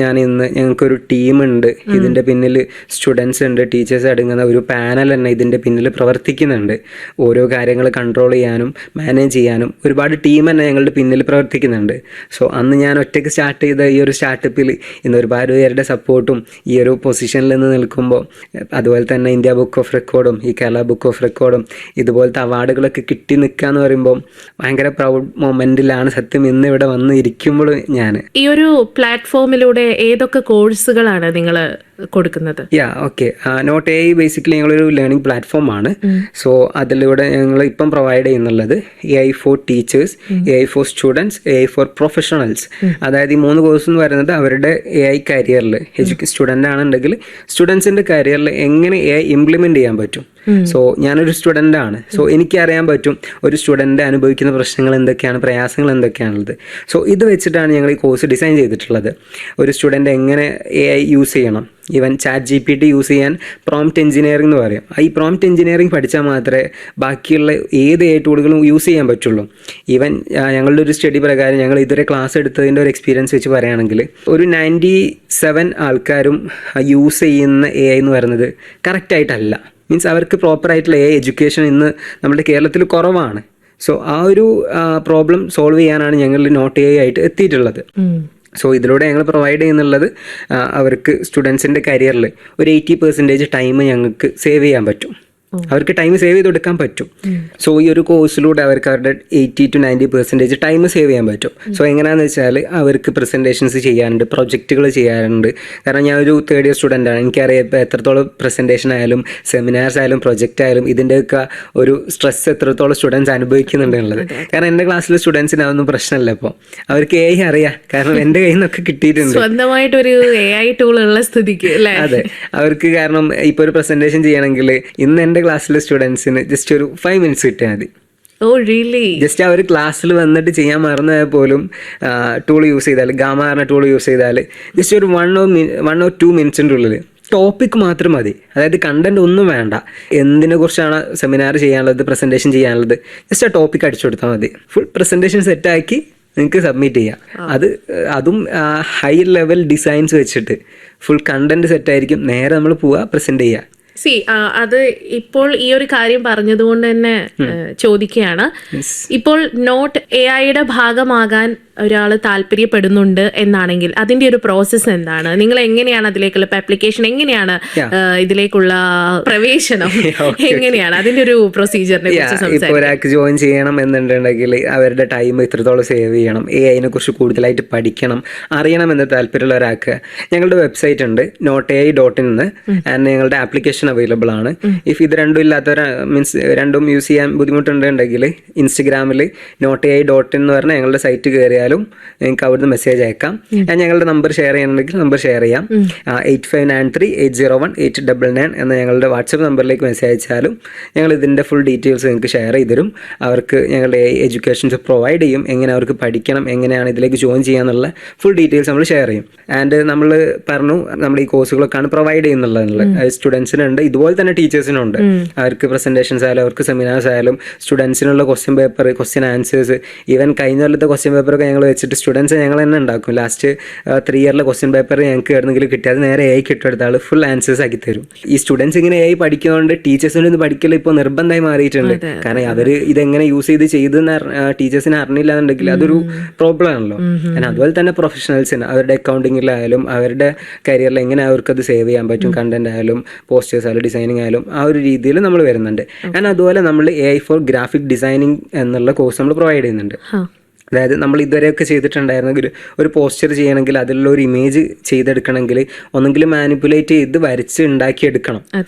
ഞങ്ങൾക്കൊരു ടീമുണ്ട്, ഇതിൻ്റെ പിന്നിൽ സ്റ്റുഡൻസ് ഉണ്ട്, ടീച്ചേഴ്സ് അടങ്ങുന്ന ഒരു പാനൽ തന്നെ ഇതിൻ്റെ പിന്നിൽ പ്രവർത്തിക്കുന്നുണ്ട്. ഓരോ കാര്യങ്ങൾ കൺട്രോൾ ചെയ്യാനും മാനേജ് ചെയ്യാനും ഒരുപാട് ടീം തന്നെ ഞങ്ങളുടെ പിന്നിൽ പ്രവർത്തിക്കുന്നുണ്ട്. സോ അന്ന് ഞാൻ ഒറ്റയ്ക്ക് സ്റ്റാർട്ട് ചെയ്ത ഈ ഒരു സ്റ്റാർട്ടപ്പിൽ ഇന്ന് ഒരുപാട് പേരുടെ സപ്പോർട്ടും ഈ ഒരു പൊസിഷനിൽ നിന്ന് നിൽക്കുമ്പോൾ, അതുപോലെ തന്നെ ഇന്ത്യ ബുക്ക് ഓഫ് റെക്കോർഡും ഈ കേരള ബുക്ക് ഓഫ് റെക്കോർഡും ഇതുപോലത്തെ അവാർഡുകളൊക്കെ കിട്ടി നിൽക്കുക എന്ന് പറയുമ്പോൾ ഭയങ്കര പ്രൗഡ് മൊമെൻറ്റിലാണ് സത്യം ഇന്ന് ഇവിടെ വന്ന് ഇരിക്കുമ്പോൾ ഞാൻ. ഈ ഒരു പ്ലാറ്റ്ഫോമിലൂടെ ഏതൊക്കെ കോഴ്സുകളാണ് നിങ്ങൾ കൊടുക്കുന്നത്? ഓക്കെ, നോട്ട് AI ബേസിക്കലി ഞങ്ങളൊരു ലേണിംഗ് പ്ലാറ്റ്ഫോം ആണ്. സോ അതിലൂടെ ഞങ്ങൾ ഇപ്പം പ്രൊവൈഡ് ചെയ്യുന്നുള്ളത് AI for teachers, AI for students, AI for professionals. അതായത് ഈ 3 കോഴ്സ് എന്ന് പറയുന്നത് അവരുടെ AI കരിയറിൽ സ്റ്റുഡൻ്റ് ആണെന്നുണ്ടെങ്കിൽ സ്റ്റുഡൻസിൻ്റെ കരിയറിൽ എങ്ങനെ AI ഇംപ്ലിമെൻ്റ് ചെയ്യാൻ പറ്റും. സോ ഞാനൊരു സ്റ്റുഡൻ്റ് ആണ്. സോ എനിക്കറിയാൻ പറ്റും ഒരു സ്റ്റുഡൻ്റ് അനുഭവിക്കുന്ന പ്രശ്നങ്ങൾ എന്തൊക്കെയാണ്, പ്രയാസങ്ങൾ എന്തൊക്കെയാണുള്ളത്. സോ ഇത് വെച്ചിട്ടാണ് ഞങ്ങൾ ഈ കോഴ്സ് ഡിസൈൻ ചെയ്തിട്ടുള്ളത്. ഒരു സ്റ്റുഡൻ്റ് എങ്ങനെ AI യൂസ് ചെയ്യണം, ഈവൻ ChatGPT യൂസ് ചെയ്യാൻ പ്രോംപ്റ്റ് എഞ്ചിനീയറിംഗ് എന്ന് പറയും. ഈ പ്രോംപ്റ്റ് എഞ്ചിനീയറിംഗ് പഠിച്ചാൽ മാത്രമേ ബാക്കിയുള്ള ഏത് AI ടൂളുകളും യൂസ് ചെയ്യാൻ പറ്റുള്ളൂ. ഈവൻ ഞങ്ങളുടെ ഒരു സ്റ്റഡി പ്രകാരം ഞങ്ങൾ ഇതുവരെ ക്ലാസ് എടുത്തതിൻ്റെ ഒരു എക്സ്പീരിയൻസ് വെച്ച് പറയുകയാണെങ്കിൽ ഒരു 97 ആൾക്കാരും യൂസ് ചെയ്യുന്ന AI എന്ന് പറയുന്നത് കറക്റ്റായിട്ടല്ല. മീൻസ് അവർക്ക് പ്രോപ്പറായിട്ടുള്ള AI എഡ്യൂക്കേഷൻ ഇന്ന് നമ്മുടെ കേരളത്തിൽ കുറവാണ്. സോ ആ ഒരു പ്രോബ്ലം സോൾവ് ചെയ്യാനാണ് ഞങ്ങൾ നോട്ട് AI ആയിട്ട് എത്തിയിട്ടുള്ളത്. സോ ഇതിലൂടെ ഞങ്ങൾ പ്രൊവൈഡ് ചെയ്യുന്നുള്ളത് അവർക്ക് സ്റ്റുഡൻസിൻ്റെ കരിയറിൽ ഒരു 80% ടൈം ഞങ്ങൾക്ക് സേവ് ചെയ്യാൻ പറ്റും. അവർക്ക് ടൈം സേവ് ചെയ്ത് കൊടുക്കാൻ പറ്റും. സോ ഈ ഒരു കോഴ്സിലൂടെ അവർക്ക് അവരുടെ 80 to 90% ടൈം സേവ് ചെയ്യാൻ പറ്റും. സോ എങ്ങനെയാണെന്ന് വെച്ചാൽ അവർക്ക് പ്രസൻറ്റേഷൻസ് ചെയ്യാറുണ്ട്, പ്രൊജക്റ്റുകൾ ചെയ്യാറുണ്ട്. കാരണം ഞാൻ ഒരു 3rd ഇയർ സ്റ്റുഡൻ്റ് ആണ്. എനിക്കറിയാം ഇപ്പോൾ എത്രത്തോളം പ്രസൻറ്റേഷൻ ആയാലും സെമിനാർസ് ആയാലും പ്രൊജക്റ്റ് ആയാലും ഇതിൻ്റെയൊക്കെ ഒരു സ്ട്രെസ് എത്രത്തോളം സ്റ്റുഡൻസ് അനുഭവിക്കുന്നുണ്ടെന്നുള്ളത്. കാരണം എൻ്റെ ക്ലാസ്സിലെ സ്റ്റുഡൻസിന് അതൊന്നും പ്രശ്നമല്ല. ഇപ്പോൾ അവർക്ക് AI അറിയാം, കാരണം എൻ്റെ കയ്യിൽ നിന്നൊക്കെ കിട്ടിയിട്ടുണ്ട്. സ്വന്തമായിട്ടൊരു AI ടൂൾ ഉള്ള സ്ഥിതിക്ക് അല്ലേ? അതെ, അവർക്ക് കാരണം ഇപ്പോൾ ഒരു പ്രസൻറ്റേഷൻ ചെയ്യണമെങ്കിൽ ഇന്ന് എൻ്റെ ക്ലാസ്സിലെ സ്റ്റുഡൻസിന് ജസ്റ്റ് ഒരു 5 minutes കിട്ടിയാൽ മതി. ജസ്റ്റ് അവർ ക്ലാസ്സിൽ വന്നിട്ട് ചെയ്യാൻ മറന്നാൽ പോലും ടൂൾ യൂസ് ചെയ്താൽ, ഗാമ പറഞ്ഞ ടൂൾ യൂസ് ചെയ്താൽ ജസ്റ്റ് ഒരു 1 or 2 minutes ഉള്ളിൽ ടോപ്പിക് മാത്രം മതി. അതായത് കണ്ടന്റ് ഒന്നും വേണ്ട. എന്തിനെ കുറിച്ചാണ് സെമിനാർ ചെയ്യാനുള്ളത്, പ്രസൻറ്റേഷൻ ചെയ്യാനുള്ളത്, ജസ്റ്റ് ആ ടോപ്പിക് അടിച്ചു കൊടുത്താൽ മതി. ഫുൾ പ്രസൻറ്റേഷൻ സെറ്റാക്കി നിങ്ങൾക്ക് സബ്മിറ്റ് ചെയ്യാം. അതും ഹൈ ലെവൽ ഡിസൈൻസ് വെച്ചിട്ട് ഫുൾ കണ്ടന്റ് സെറ്റായിരിക്കും. നേരെ നമ്മൾ പോവുക, പ്രസൻറ്റ് ചെയ്യുക. അത് ഇപ്പോൾ ഈ ഒരു കാര്യം പറഞ്ഞതുകൊണ്ട് തന്നെ ചോദിക്കുകയാണ്. ഇപ്പോൾ നോട്ട് AIയുടെ ഭാഗമാകാൻ ഒരാൾ താല്പര്യപ്പെടുന്നുണ്ട് എന്നാണെങ്കിൽ അതിന്റെ ഒരു പ്രോസസ്സ് എന്താണ്? നിങ്ങൾ എങ്ങനെയാണ് അതിലേക്കുള്ള ആപ്ലിക്കേഷൻ, എങ്ങനെയാണ് ഇതിലേക്കുള്ള പ്രവേശനം, എങ്ങനെയാണ് അതിന്റെ ഒരു പ്രൊസീജിയറിനെ കുറിച്ച്? ഇപ്പോൾ ഒരാൾക്ക് ജോയിൻ ചെയ്യണം എന്നുണ്ടെങ്കിൽ അവരുടെ ടൈം ഇത്രത്തോളം സേവ് ചെയ്യണം, AIനെ കുറിച്ച് കൂടുതലായിട്ട് പഠിക്കണം, അറിയണം എന്ന് താല്പര്യമുള്ള ഒരാൾക്ക് ഞങ്ങളുടെ വെബ്സൈറ്റ് ഉണ്ട് notai.in ആൻഡ് ഞങ്ങളുടെ ആപ്ലിക്കേഷൻ അവൈലബിൾ ആണ്. ഇഫ് ഇത് രണ്ടും ഇല്ലാത്തവർ, മീൻസ് രണ്ടും യൂസ് ചെയ്യാൻ ബുദ്ധിമുട്ടുണ്ടെങ്കിൽ ഇൻസ്റ്റഗ്രാമിൽ notai.in എന്ന് പറഞ്ഞാൽ ഞങ്ങളുടെ സൈറ്റ് കയറിയാലും നിങ്ങൾക്ക് അവിടുന്ന് മെസ്സേജ് അയക്കാം. ഞാൻ ഞങ്ങളുടെ നമ്പർ ഷെയർ ചെയ്യണമെങ്കിൽ നമ്പർ ഷെയർ ചെയ്യാം. 8593801899 എന്ന ഞങ്ങളുടെ വാട്സപ്പ് നമ്പറിലേക്ക് മെസ്സേജ് അയച്ചാലും ഞങ്ങൾ ഇതിൻ്റെ ഫുൾ ഡീറ്റെയിൽസ് നിങ്ങൾക്ക് ഷെയർ ചെയ്ത് തരും. അവർക്ക് ഞങ്ങളുടെ എഡ്യൂക്കേഷൻസ് പ്രൊവൈഡ് ചെയ്യും. എങ്ങനെ അവർക്ക് പഠിക്കണം, എങ്ങനെയാണ് ഇതിലേക്ക് ജോയിൻ ചെയ്യാന്നുള്ള ഫുൾ ഡീറ്റെയിൽസ് നമ്മൾ ഷെയർ ചെയ്യും. ആൻഡ് നമ്മൾ പറഞ്ഞു നമ്മൾ ഈ കോഴ്സുകളൊക്കെയാണ് പ്രൊവൈഡ് ചെയ്യുന്നുള്ളത്. സ്റ്റുഡൻസിനുണ്ട്, ഇതുപോലെ തന്നെ ടീച്ചേഴ്സിനുണ്ട്. അവർക്ക് പ്രസന്റേഷൻസ് ആയാലും അവർക്ക് സെമിനാർസ് ആയാലും സ്റ്റുഡൻസിനുള്ള question paper, question answers, even കഴിഞ്ഞ കൊല്ലത്തെ ക്വസ്റ്റ്യൻ പേപ്പറൊക്കെ ഞങ്ങൾ വെച്ചിട്ട് സ്റ്റുഡൻസ് ഞങ്ങൾ തന്നെ ഉണ്ടാക്കും. ലാസ്റ്റ് 3 ഇയറിലെ ക്വസ്റ്റ്യൻ പേപ്പർ ഞങ്ങൾക്ക് എവിടെന്നെങ്കിലും കിട്ടിയത് നേരെ AI കിട്ടുമെടുത്ത ആൾ ഫുൾ ആൻസേഴ്സ് ആക്കി തരും. ഈ സ്റ്റുഡൻസ് ഇങ്ങനെ AI പഠിക്കുന്നതുകൊണ്ട് ടീച്ചേഴ്സിൻ്റെ ഒന്ന് പഠിക്കൽ ഇപ്പോൾ നിർബന്ധമായി മാറിയിട്ടുണ്ട്. കാരണം അവർ ഇതെങ്ങനെ യൂസ് ചെയ്തെന്ന് ടീച്ചേഴ്സിനെ അറിഞ്ഞില്ല എന്നുണ്ടെങ്കിൽ അതൊരു പ്രോബ്ലം ആണല്ലോ. കാരണം അതുപോലെ തന്നെ പ്രൊഫഷണൽസിന് അവരുടെ അക്കൗണ്ടിങ്ങിലായാലും അവരുടെ കരിയറിൽ എങ്ങനെ അവർക്കത് സേവ് ചെയ്യാൻ പറ്റും, കണ്ടന്റ് ആയാലും പോസ്റ്റേഴ്സ് ആയാലും ഡിസൈനിങ് ആയാലും ആ ഒരു രീതിയിൽ നമ്മൾ വരുന്നുണ്ട്. കാരണം അതുപോലെ നമ്മൾ AI ഫോർ ഗ്രാഫിക് ഡിസൈനിങ് എന്നുള്ള കോഴ്സ് നമ്മൾ പ്രൊവൈഡ് ചെയ്യുന്നുണ്ട്. അതായത് നമ്മൾ ഇതുവരെയൊക്കെ ചെയ്തിട്ടുണ്ടായിരുന്നെങ്കിൽ ഒരു പോസ്റ്റർ ചെയ്യണമെങ്കിൽ അതിലുള്ള ഒരു ഇമേജ് ചെയ്തെടുക്കണമെങ്കിൽ ഒന്നെങ്കിൽ മാനിപ്പുലേറ്റ് ചെയ്ത് വരച്ച് ഉണ്ടാക്കിയെടുക്കണം.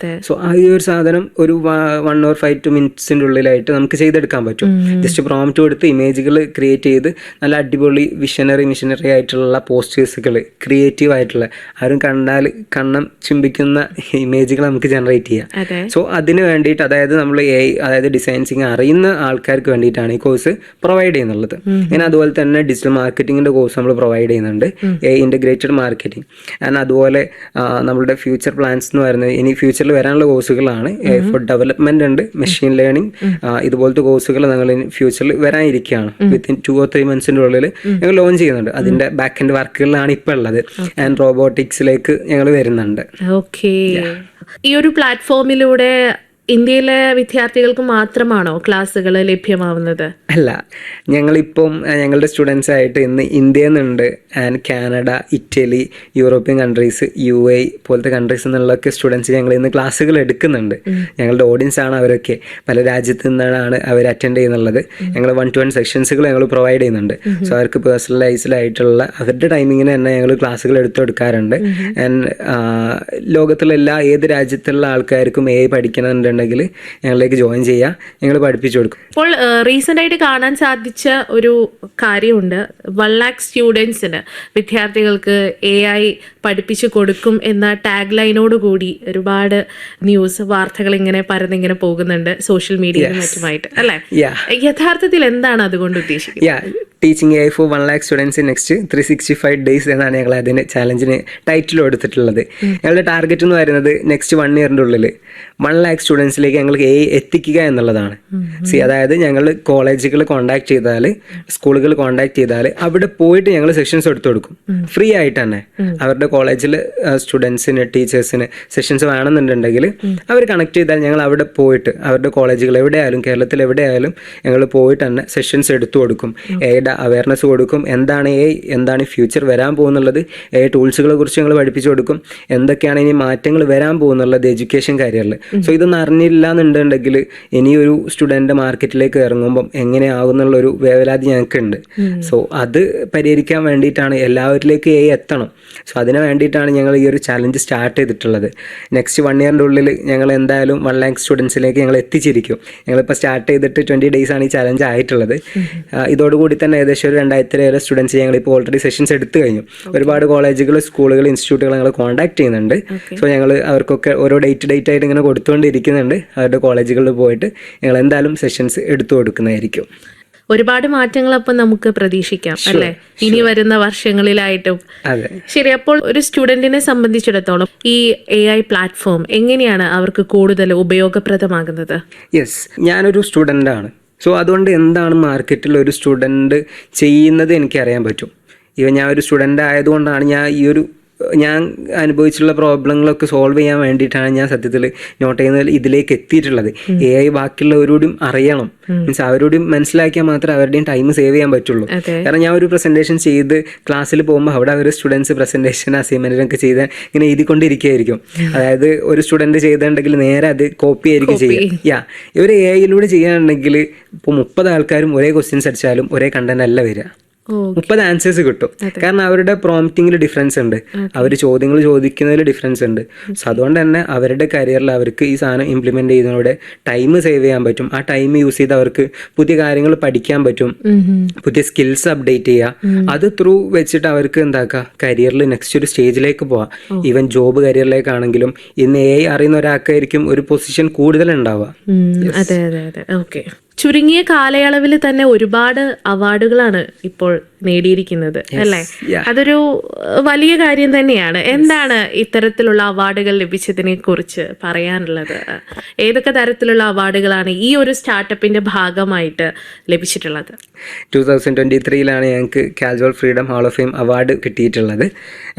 സോ ആ ഈ ഒരു സാധനം ഒരു 1 or 5 to minutes ഉള്ളിലായിട്ട് നമുക്ക് ചെയ്തെടുക്കാൻ പറ്റും. ജസ്റ്റ് പ്രോംപ്റ്റ് കൊടുത്ത് ഇമേജുകൾ ക്രിയേറ്റ് ചെയ്ത് നല്ല അടിപൊളി മിഷനറി ആയിട്ടുള്ള പോസ്റ്റേഴ്സുകൾ, ക്രിയേറ്റീവ് ആയിട്ടുള്ള ആരും കണ്ടാൽ കണ്ണം ചുംബിക്കുന്ന ഇമേജുകൾ നമുക്ക് ജനറേറ്റ് ചെയ്യാം. സോ അതിന് വേണ്ടിയിട്ട് അതായത് നമ്മൾ അതായത് ഡിസൈൻസിങ് അറിയുന്ന ആൾക്കാർക്ക് വേണ്ടിയിട്ടാണ് ഈ കോഴ്സ് പ്രൊവൈഡ് ചെയ്യുന്നുള്ളത്. പിന്നെ അതുപോലെ തന്നെ ഡിജിറ്റൽ മാർക്കറ്റിങ്ങിൻ്റെ കോഴ്സ് നമ്മൾ പ്രൊവൈഡ് ചെയ്യുന്നുണ്ട്, ഇൻ്റഗ്രേറ്റഡ് മാർക്കറ്റിംഗ്. ആൻഡ് അതുപോലെ നമ്മളുടെ ഫ്യൂച്ചർ പ്ലാൻസ് എന്ന് പറയുന്നത് ഇനി ഫ്യൂച്ചറിൽ വരാനുള്ള കോഴ്സുകളാണ്. ഫോർ ഡെവലപ്മെന്റ് ഉണ്ട്, മെഷീൻ ലേണിംഗ്, ഇതുപോലത്തെ കോഴ്സുകൾ ഞങ്ങൾ ഫ്യൂച്ചറിൽ വരാനിരിക്കുകയാണ്. വിത്തിൻ 2 or 3 months ഉള്ളിൽ ഞങ്ങൾ ലോഞ്ച് ചെയ്യുന്നുണ്ട്. അതിന്റെ ബാക്ക് എൻഡ് വർക്കുകളിലാണ് ഇപ്പോൾ ഉള്ളത്. ആൻഡ് റോബോട്ടിക്സിലേക്ക് ഞങ്ങൾ വരുന്നുണ്ട്. ഓക്കെ, ഈ ഒരു പ്ലാറ്റ്ഫോമിലൂടെ ഇന്ത്യയിലെ വിദ്യാർത്ഥികൾക്ക് മാത്രമാണോ ക്ലാസ്സുകൾ ലഭ്യമാവുന്നത്? അല്ല, ഞങ്ങളിപ്പം ഞങ്ങളുടെ സ്റ്റുഡൻസ് ആയിട്ട് ഇന്ന് ഇന്ത്യയിൽ നിന്നുണ്ട് and Canada, Italy, European countries, UAE പോലത്തെ കൺട്രീസ് നിന്നുള്ളൊക്കെ സ്റ്റുഡൻസ് ഞങ്ങൾ ഇന്ന് ക്ലാസ്സുകൾ എടുക്കുന്നുണ്ട്. ഞങ്ങളുടെ ഓഡിയൻസ് ആണ് അവരൊക്കെ. പല രാജ്യത്തു നിന്നാണ് അവർ അറ്റൻഡ് ചെയ്യുന്നുള്ളത്. ഞങ്ങൾ 1-to-1 സെക്ഷൻസുകൾ ഞങ്ങൾ പ്രൊവൈഡ് ചെയ്യുന്നുണ്ട്. സോ അവർക്ക് പേഴ്സണലൈസ്ഡായിട്ടുള്ള അവരുടെ ടൈമിങ്ങിന് തന്നെ ഞങ്ങൾ ക്ലാസ്സുകൾ എടുത്തു കൊടുക്കാറുണ്ട്. ആൻഡ് ലോകത്തിലുള്ള ഏത് രാജ്യത്തുള്ള ആൾക്കാർക്കും AI പഠിക്കണമെന്നുണ്ടെങ്കിൽ ഞങ്ങളിലേക്ക് ജോയിൻ ചെയ്യാം, ഞങ്ങൾ പഠിപ്പിച്ചു കൊടുക്കും. ഇപ്പോൾ റീസെന്റ് ആയിട്ട് കാണാൻ സാധിച്ച ഒരു കാര്യമുണ്ട്, 1 lakh സ്റ്റുഡൻസിന് വിദ്യാർത്ഥികൾക്ക് AI പഠിപ്പിച്ചു കൊടുക്കും എന്ന ടാഗ് ലൈനോട് കൂടി ഒരുപാട് വാർത്തകൾ ഇങ്ങനെ പരന്നിങ്ങനെ പോകുന്നുണ്ട് സോഷ്യൽ മീഡിയയിലും മറ്റുമായിട്ട്, അല്ലെ? യഥാർത്ഥത്തിൽ എന്താണ് അതുകൊണ്ട് ഉദ്ദേശിക്കുന്നത്? Teaching AI for 1 lakh students next 365 days എന്നാണ് ഞങ്ങൾ അതിന് ചാലഞ്ചിന് ടൈറ്റിൽ കൊടുത്തിട്ടുള്ളത്. ഞങ്ങളുടെ ടാർഗറ്റ് എന്ന് പറയുന്നത് നെക്സ്റ്റ് 1 yearന്റെ ഉള്ളിൽ 1 lakh സ്റ്റുഡൻസിലേക്ക് ഞങ്ങൾ AI എത്തിക്കുക എന്നുള്ളതാണ്. അതായത് ഞങ്ങൾ കോളേജുകൾ കോൺടാക്ട് ചെയ്താൽ, സ്കൂളുകൾ കോൺടാക്ട് ചെയ്താൽ അവിടെ പോയിട്ട് ഞങ്ങൾ സെഷൻസ് എടുത്തു കൊടുക്കും ഫ്രീ ആയിട്ട് തന്നെ. അവരുടെ കോളേജിൽ സ്റ്റുഡൻസിന്, ടീച്ചേഴ്സിന് സെഷൻസ് വേണമെന്നുണ്ടെങ്കിൽ അവർ കണക്ട് ചെയ്താൽ ഞങ്ങൾ അവിടെ പോയിട്ട് അവരുടെ കോളേജുകൾ എവിടെയായാലും കേരളത്തിൽ എവിടെയായാലും ഞങ്ങൾ പോയിട്ട് തന്നെ സെഷൻസ് എടുത്തു കൊടുക്കും. AI അവയർനെസ് കൊടുക്കും. എന്താണ് AI, എന്താണ് ഫ്യൂച്ചർ വരാൻ പോകുന്നുള്ളത്, AI ടൂൾസുകളെ കുറിച്ച് ഞങ്ങൾ പഠിപ്പിച്ചു കൊടുക്കും. എന്തൊക്കെയാണ് ഇനി മാറ്റങ്ങൾ വരാൻ പോകുന്നുള്ളത് എഡ്യൂക്കേഷൻ കരിയറിൽ. സോ ഇതൊന്നും അറിഞ്ഞില്ല എന്നുണ്ടെങ്കിൽ ഇനിയൊരു സ്റ്റുഡൻറ്റ് മാർക്കറ്റിലേക്ക് ഇറങ്ങുമ്പം എങ്ങനെയാകുന്നുള്ളൊരു വേവലാതി ഞങ്ങൾക്കുണ്ട്. സോ അത് പരിഹരിക്കാൻ വേണ്ടിയിട്ടാണ്, എല്ലാവരിലേക്ക് AI എത്തണം. സോ അതിന് വേണ്ടിയിട്ടാണ് ഞങ്ങൾ ഈ ഒരു ചാലഞ്ച് സ്റ്റാർട്ട് ചെയ്തിട്ടുള്ളത്. നെക്സ്റ്റ് 1 yearന്റെ ഉള്ളിൽ ഞങ്ങൾ എന്തായാലും 1 lakh സ്റ്റുഡൻസിലേക്ക് ഞങ്ങൾ എത്തിച്ചിരിക്കും. ഞങ്ങളിപ്പോൾ സ്റ്റാർട്ട് ചെയ്തിട്ട് 20 days ആണ് ഈ ചാലഞ്ച് ആയിട്ടുള്ളത്. ഇതോടുകൂടി തന്നെ ഏകദേശം ഒരു 2000 സ്റ്റുഡൻസ് ഞങ്ങളിപ്പോൾ ഓൾറെഡി സെഷൻസ് എടുത്തു കഴിഞ്ഞു. ഒരുപാട് കോളേജുകൾ, സ്കൂളുകൾ, ഇൻസ്റ്റിറ്റ്യൂട്ടുകൾ ഞങ്ങൾ കോൺടാക്ട് ചെയ്യുന്നുണ്ട്. സോ ഞങ്ങൾ അവർക്കൊക്കെ ഓരോ ഡേറ്റ് ആയിട്ട് ഇങ്ങനെ കൊടുത്തുകൊണ്ടിരിക്കുന്നുണ്ട്. അവരുടെ കോളേജുകളിൽ പോയിട്ട് ഞങ്ങൾ എന്തായാലും സെഷൻസ് എടുത്തു കൊടുക്കുന്നതായിരിക്കും. ഒരുപാട് മാറ്റങ്ങൾ അപ്പം നമുക്ക് പ്രതീക്ഷിക്കാം, അല്ലെ, ഇനി വരുന്ന വർഷങ്ങളിലായിട്ടും. ശരി, അപ്പോൾ ഒരു സ്റ്റുഡന്റിനെ സംബന്ധിച്ചിടത്തോളം ഈ AI പ്ലാറ്റ്ഫോം എങ്ങനെയാണ് അവർക്ക് കൂടുതൽ ഉപയോഗപ്രദമാകുന്നത്? യെസ്, ഞാനൊരു സ്റ്റുഡൻ്റ് ആണ്. സോ അതുകൊണ്ട് എന്താണ് മാർക്കറ്റിൽ ഒരു സ്റ്റുഡൻറ്റ് ചെയ്യുന്നത് എനിക്കറിയാൻ പറ്റും. ഞാൻ ഒരു സ്റ്റുഡൻ്റ് ആയതുകൊണ്ടാണ് ഞാൻ അനുഭവിച്ചിട്ടുള്ള പ്രോബ്ലങ്ങളൊക്കെ സോൾവ് ചെയ്യാൻ വേണ്ടിയിട്ടാണ് ഞാൻ സത്യത്തിൽ നോട്ട് ചെയ്യുന്നതിൽ ഇതിലേക്ക് എത്തിയിട്ടുള്ളത്. AI ബാക്കിയുള്ളവരോടും അറിയണം, മീൻസ് അവരോടും മനസ്സിലാക്കിയാൽ മാത്രമേ അവരുടെയും ടൈം സേവ് ചെയ്യാൻ പറ്റുള്ളൂ. കാരണം ഞാൻ ഒരു പ്രസൻറ്റേഷൻ ചെയ്ത് ക്ലാസ്സിൽ പോകുമ്പോൾ അവിടെ അവർ സ്റ്റുഡൻസ് പ്രസൻറ്റേഷൻ, അസൈൻമെൻറ്റിനൊക്കെ ചെയ്ത് ഇങ്ങനെ എഴുതിക്കൊണ്ടിരിക്കുകയായിരിക്കും. അതായത് ഒരു സ്റ്റുഡൻറ്റ് ചെയ്തിട്ടുണ്ടെങ്കിൽ നേരെ അത് കോപ്പി ആയിരിക്കും ചെയ്യുക. ഇവർ AIയിലൂടെ ചെയ്യുകയാണെങ്കിൽ ഇപ്പോൾ 30 ആൾക്കാരും ഒരേ ക്വസ്റ്റ്യൻസ് അടിച്ചാലും ഒരേ കണ്ടന്റ് അല്ല വരിക. 30 ആൻസേഴ്സ് കിട്ടും. കാരണം അവരുടെ പ്രോംപ്റ്റിങ്ങിൽ ഡിഫറൻസ് ഉണ്ട്, അവർ ചോദ്യങ്ങൾ ചോദിക്കുന്നതിൽ ഡിഫറൻസ് ഉണ്ട്. സോ അതുകൊണ്ട് തന്നെ അവരുടെ കരിയറിൽ അവർക്ക് ഈ സാധനം ഇംപ്ലിമെന്റ് ചെയ്യുന്നതിലൂടെ ടൈം സേവ് ചെയ്യാൻ പറ്റും. ആ ടൈം യൂസ് ചെയ്ത് അവർക്ക് പുതിയ കാര്യങ്ങൾ പഠിക്കാൻ പറ്റും, പുതിയ സ്കിൽസ് അപ്ഡേറ്റ് ചെയ്യുക. അത് ത്രൂ വെച്ചിട്ട് അവർക്ക് എന്താക്കുക, കരിയറിൽ നെക്സ്റ്റ് ഒരു സ്റ്റേജിലേക്ക് പോവാം. ഈവൻ ജോബ് കരിയറിലേക്കാണെങ്കിലും ഇന്ന് AI അറിയുന്ന ഒരാൾക്കായിരിക്കും ഒരു പൊസിഷൻ കൂടുതൽ ഉണ്ടാവുക. അതെ അതെ അതെ, ഓക്കെ. ചുരുങ്ങിയ കാലയളവിൽ തന്നെ ഒരുപാട് അവാർഡുകളാണ് ഇപ്പോൾ നേടിയിരിക്കുന്നത്, അല്ലേ? അതൊരു വലിയ കാര്യം തന്നെയാണ്. എന്താണ് ഇത്തരത്തിലുള്ള അവാർഡുകൾ ലഭിച്ചതിനെ കുറിച്ച് പറയാനുള്ളത്? ഏതൊക്കെ തരത്തിലുള്ള അവാർഡുകളാണ് ഈ ഒരു സ്റ്റാർട്ടപ്പിന്റെ ഭാഗമായിട്ട് ലഭിച്ചിട്ടുള്ളത്? 2023 ഞങ്ങൾക്ക് കാൽജോൾ freedom hall of fame award കിട്ടിയിട്ടുള്ളത്.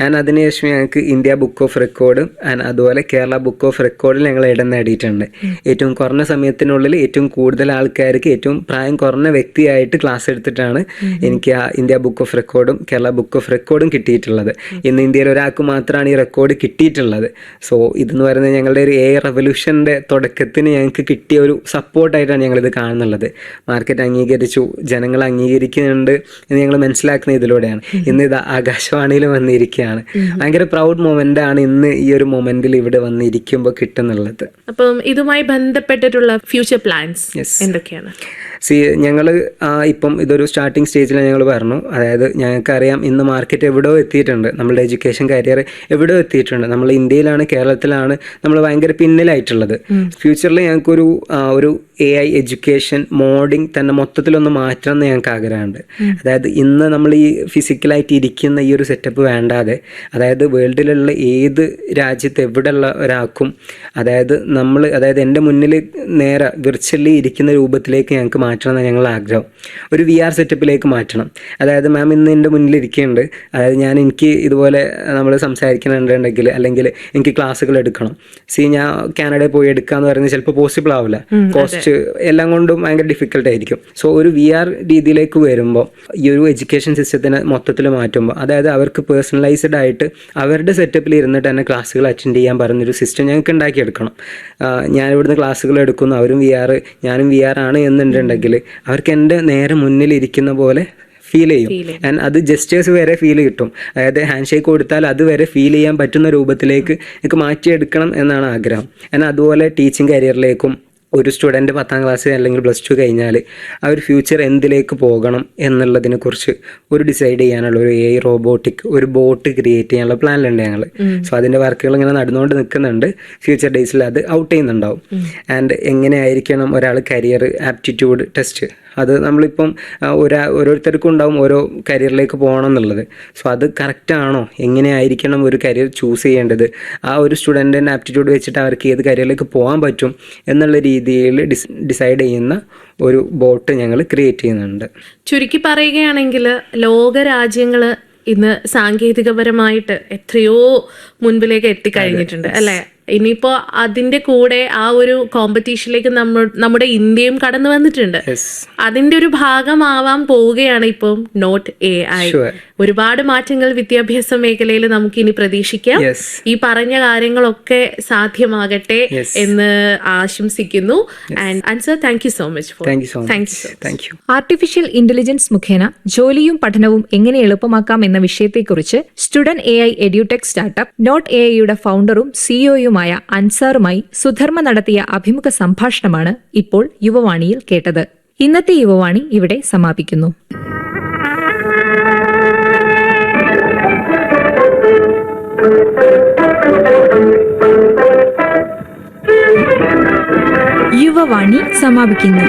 ആൻഡ് അതിനുശേഷം ഞങ്ങൾക്ക് ഇന്ത്യ ബുക്ക് ഓഫ് റെക്കോർഡും ആൻഡ് അതുപോലെ കേരള ബുക്ക് ഓഫ് റെക്കോർഡിൽ ഞങ്ങൾ ഇടം നേടിയിട്ടുണ്ട്. ഏറ്റവും കുറഞ്ഞ സമയത്തിനുള്ളിൽ ഏറ്റവും കൂടുതൽ ആൾക്കാർക്ക് ഏറ്റവും പ്രായം കുറഞ്ഞ വ്യക്തിയായിട്ട് ക്ലാസ് എടുത്തിട്ടാണ് എനിക്ക് ആ ഇന്ത്യ ബുക്ക് ഓഫ് റെക്കോർഡും കേരള ബുക്ക് ഓഫ് റെക്കോർഡും കിട്ടിയിട്ടുള്ളത്. ഇന്ന് ഇന്ത്യയിൽ ഒരാൾക്ക് മാത്രമാണ് ഈ റെക്കോർഡ് കിട്ടിയിട്ടുള്ളത്. സോ ഇതെന്ന് പറയുന്നത് ഞങ്ങളുടെ ഒരു AI റെവല്യൂഷൻ്റെ തുടക്കത്തിന് ഞങ്ങൾക്ക് കിട്ടിയ ഒരു സപ്പോർട്ടായിട്ടാണ് ഞങ്ങളിത് കാണുന്നുള്ളത്. മാർക്കറ്റ് അംഗീകരിച്ചു, ജനങ്ങൾ അംഗീകരിക്കുന്നുണ്ട് എന്ന് ഞങ്ങൾ മനസ്സിലാക്കുന്ന ഇതിലൂടെയാണ്. ഇന്ന് ഇത് ആകാശവാണിയിൽ വന്നിരിക്കുകയാണ്. ഭയങ്കര പ്രൗഡ് മൊമെൻ്റ് ആണ് ഇന്ന് ഈ ഒരു മൊമെൻറ്റിൽ ഇവിടെ വന്നിരിക്കുമ്പോൾ കിട്ടുന്നുള്ളത്. അപ്പം ഇതുമായി ബന്ധപ്പെട്ടിട്ടുള്ള ഫ്യൂച്ചർ പ്ലാൻസ് എന്തൊക്കെയാണ്? ഞങ്ങൾ ഇപ്പം ഇതൊരു സ്റ്റാർട്ടിങ് സ്റ്റേജിൽ ഞങ്ങൾ പറഞ്ഞു. അതായത് ഞങ്ങൾക്കറിയാം ഇന്ന് മാർക്കറ്റ് എവിടെയോ എത്തിയിട്ടുണ്ട്, നമ്മളുടെ എഡ്യൂക്കേഷൻ കരിയർ എവിടെയോ എത്തിയിട്ടുണ്ട്. നമ്മൾ ഇന്ത്യയിലാണ്, കേരളത്തിലാണ് നമ്മൾ ഭയങ്കര പിന്നിലായിട്ടുള്ളത്. ഫ്യൂച്ചറിൽ ഞങ്ങൾക്കൊരു AI എഡ്യൂക്കേഷൻ മോഡിങ് തന്നെ മൊത്തത്തിലൊന്ന് മാറ്റണം എന്ന് ഞങ്ങൾക്ക് ആഗ്രഹമുണ്ട്. അതായത് ഇന്ന് നമ്മൾ ഈ ഫിസിക്കലായിട്ട് ഇരിക്കുന്ന ഈ ഒരു സെറ്റപ്പ് വേണ്ടാതെ, അതായത് വേൾഡിലുള്ള ഏത് രാജ്യത്ത് എവിടെയുള്ള ഒരാൾക്കും അതായത് എൻ്റെ മുന്നിൽ നേരെ വിർച്വലി ഇരിക്കുന്ന രൂപത്തിലേക്ക് ഞങ്ങൾക്ക് മാറ്റണം എന്നാണ് ഞങ്ങളുടെ ആഗ്രഹം. ഒരു VR സെറ്റപ്പിലേക്ക് മാറ്റണം. അതായത് മാം ഇന്ന് എൻ്റെ മുന്നിൽ ഇരിക്കുന്നുണ്ട്, അതായത് എനിക്ക് ഇതുപോലെ നമ്മൾ സംസാരിക്കുന്നുണ്ടെങ്കിൽ അല്ലെങ്കിൽ എനിക്ക് ക്ലാസ്സുകൾ എടുക്കണം. ഞാൻ കാനഡയിൽ പോയി എടുക്കാന്ന് പറയുന്നത് ചിലപ്പോൾ പോസിബിൾ ആവില്ല, കോസ്റ്റ് എല്ലാം കൊണ്ടും ഭയങ്കര ഡിഫിക്കൽട്ട് ആയിരിക്കും. സോ ഒരു VR രീതിയിലേക്ക് വരുമ്പോൾ ഈ ഒരു എഡ്യൂക്കേഷൻ സിസ്റ്റത്തിനെ മൊത്തത്തിൽ മാറ്റുമ്പോൾ, അതായത് അവർക്ക് പേഴ്സണലൈസ്ഡ് ആയിട്ട് അവരുടെ സെറ്റപ്പിൽ ഇരുന്നിട്ട് തന്നെ ക്ലാസ്സുകൾ അറ്റൻഡ് ചെയ്യാൻ പറഞ്ഞൊരു സിസ്റ്റം ഞങ്ങൾക്ക് ഉണ്ടാക്കിയെടുക്കണം. ഞാൻ ഇവിടുന്ന് ക്ലാസ്സുകൾ എടുക്കുന്നു, അവരും VR ഞാനും VR ആണ് എന്നുണ്ടെങ്കിൽ അവർക്ക് എൻ്റെ നേരെ മുന്നിൽ ഇരിക്കുന്ന പോലെ ഫീൽ ചെയ്യും. ആൻഡ് അത് ജസ്റ്റേഴ്സ് വരെ ഫീൽ കിട്ടും. അതായത് ഹാൻഡ് ഷേക്ക് കൊടുത്താൽ അത് വരെ ഫീൽ ചെയ്യാൻ പറ്റുന്ന രൂപത്തിലേക്ക് എനിക്ക് മാറ്റിയെടുക്കണം എന്നാണ് ആഗ്രഹം. എന്നാൽ അതുപോലെ ടീച്ചിങ് കരിയറിലേക്കും ഒരു സ്റ്റുഡൻറ്റ് 10ാം ക്ലാസ് അല്ലെങ്കിൽ +2 കഴിഞ്ഞാൽ ആ ഒരു ഫ്യൂച്ചർ എന്തിലേക്ക് പോകണം എന്നുള്ളതിനെ കുറിച്ച് ഒരു ഡിസൈഡ് ചെയ്യാനുള്ള ഒരു AI റോബോട്ടിക് ഒരു ബോട്ട് ക്രിയേറ്റ് ചെയ്യാനുള്ള പ്ലാനിലുണ്ട് ഞങ്ങൾ. സോ അതിൻ്റെ വർക്കുകൾ ഇങ്ങനെ നടന്നുകൊണ്ട് നിൽക്കുന്നുണ്ട്. ഫ്യൂച്ചർ ഡേയ്സിൽ അത് ഔട്ട് ചെയ്യുന്നുണ്ടാവും. ആൻഡ് എങ്ങനെയായിരിക്കണം ഒരാൾ കരിയർ ആപ്റ്റിറ്റ്യൂഡ് ടെസ്റ്റ്, അത് നമ്മളിപ്പം ഓരോരുത്തർക്കും ഉണ്ടാവും ഓരോ കരിയറിലേക്ക് പോകണം എന്നുള്ളത്. സോ അത് കറക്റ്റാണോ, എങ്ങനെയായിരിക്കണം ഒരു കരിയർ ചൂസ് ചെയ്യേണ്ടത്, ആ ഒരു സ്റ്റുഡൻറ്റിൻ്റെ ആപ്റ്റിറ്റ്യൂഡ് വെച്ചിട്ട് അവർക്ക് ഏത് കരിയറിലേക്ക് പോകാൻ പറ്റും എന്നുള്ള രീതിയിൽ ഡിസൈഡ് ചെയ്യുന്ന ഒരു ബോട്ട് ഞങ്ങൾ ക്രിയേറ്റ് ചെയ്യുന്നുണ്ട്. ചുരുക്കി പറയുകയാണെങ്കിൽ ലോകരാജ്യങ്ങൾ ഇന്ന് സാങ്കേതികപരമായിട്ട് എത്രയോ മുൻപിലേക്ക് എത്തിക്കഴിഞ്ഞിട്ടുണ്ട് അല്ലേ? ഇനിയിപ്പോൾ അതിൻ്റെ കൂടെ ആ ഒരു കോമ്പറ്റീഷനിലേക്ക് നമ്മുടെ ഇന്ത്യയും കടന്നു വന്നിട്ടുണ്ട്. അതിൻ്റെ ഒരു ഭാഗമാവാൻ പോവുകയാണ് ഇപ്പം നോട്ട് AI. ഒരുപാട് മാറ്റങ്ങൾ വിദ്യാഭ്യാസ മേഖലയിൽ നമുക്ക് ഇനി പ്രതീക്ഷിക്കാം. ഈ പറഞ്ഞ കാര്യങ്ങളൊക്കെ സാധ്യമാകട്ടെ എന്ന് ആശംസിക്കുന്നു. And Ansar, thank you so much. Thank you. Artificial intelligence മുഖേന ജോലിയും പഠനവും എങ്ങനെ എളുപ്പമാക്കാം എന്ന വിഷയത്തെക്കുറിച്ച് student AI edtech startup not AIയുടെ ഫൗണ്ടറും CEOയുമായ അൻസാറുമായി സുധർമ്മ നടത്തിയ അഭിമുഖ സംഭാഷണമാണ് ഇപ്പോൾ യുവവാണിയിൽ കേട്ടത്. ഇന്നത്തെ യുവവാണി ഇവിടെ സമാപിക്കുന്നു. യുവവാണി സമാപിക്കുന്നു.